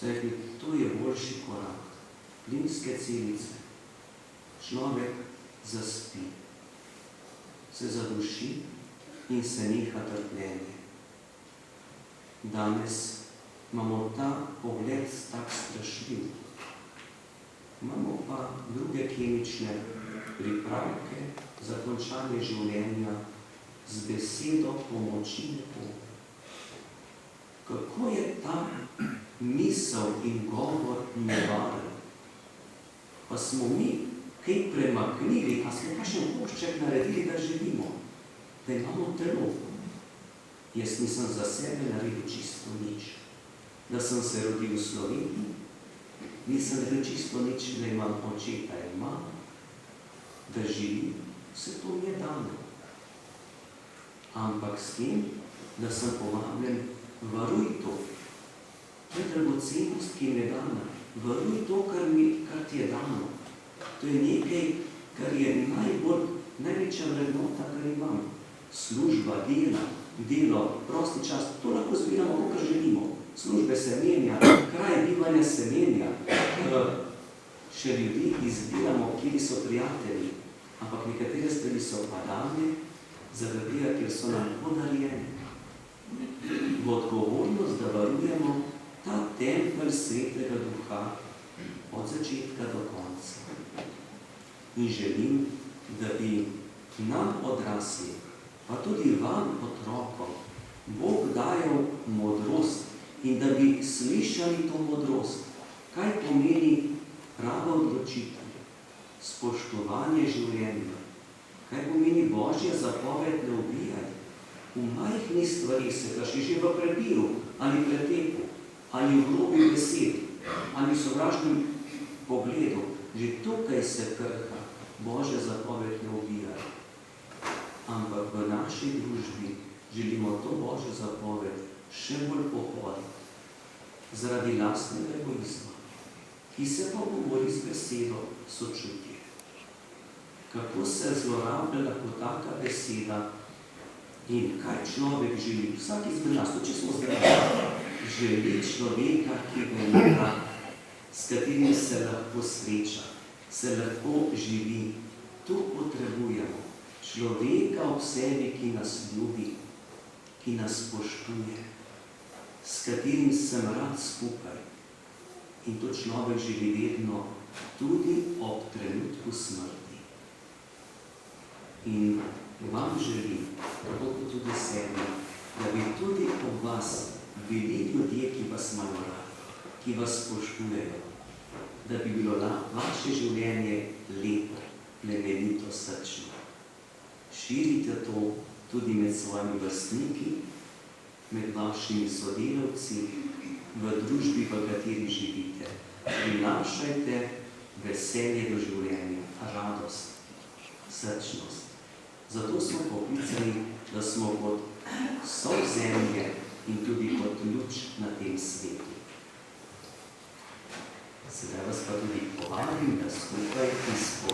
so rekli, to je boljši korak. Plinske celice. Človek zaspi, se zaduši in se neha trpljenje. Danes imamo ta pogled tak strašljiv. Imamo pa druge kemične pripravke za končanje življenja z besedo pomoči nekoga. Kako je ta misel in govor nevaren? Pa smo mi kaj premaknili, a smo kakšen košček naredili, da živimo, da imamo telo. Jaz nisem za sebe naredil čisto nič. Da sem se rodil v Sloveniji, nisem naredil čisto nič, da imam očeta in mamo, da živim, vse to mi je dano. Ampak s tem, da sem povabljen, varuj to. To je dragocenost, ki mi je dana. Varuj to, kar ti je dano. To je nekaj, kar je največja vrednota, kar imam. Služba, delo, prosti čas, to lahko zbiramo, kar želimo. Službe se menja, kraj bivanja se menja. Še ljudi izbiramo, kjer so prijatelji. Ampak nekatere stvari so padane, zaradi tega, ker so nam podarjene. V odgovornost, da varujemo ta tempelj Svetega Duha od začetka do konca. In želim, da bi nam odrasli, pa tudi vam, otrokom, Bog dajal modrost in da bi slišali to modrost. Kaj pomeni prava odločitev? Spoštovanje življenja. Kaj pomeni Božja zapoved ne ubijaj? V majhnih stvarih se krši že v prepiru ali pretepu, ali v grobi besed, ali v sovražnem pogledu. Že tukaj se krha Božja zapoved ne ubijaj. Ampak v naši družbi želimo to Božjo zapoved še bolj pohvaliti zaradi lastnega egoizma, ki se pa govori z besedo sočutje. Kako se zlorablja lahko taka beseda in kaj človek želi? Vsak izmed nas, če smo zdravi, želi človeka, ki ga ima, s katerim se lahko sreča, se lahko živi. To potrebujemo. Človeka ob sebi, ki nas ljubi, ki nas spoštuje, s katerim sem rad skupaj. In to človek želi vedno, tudi ob trenutku smrti. In vam želim, tako kot tudi sebi, da bi tudi ob vas bili ljudje, ki vas imajo radi, ki vas spoštujejo, da bi bilo vaše življenje lepo, plemenito, srčno. Širite to tudi med svojimi vrstniki, med vašimi sodelavci, v družbi, v kateri živite. Prinašajte veselje do življenja, radost, srčnost. Zato smo poklicani, da smo kot sol zemlje in tudi kot luč na tem svetu. Sedaj vas pa tudi povabim, da skupaj izpovedi.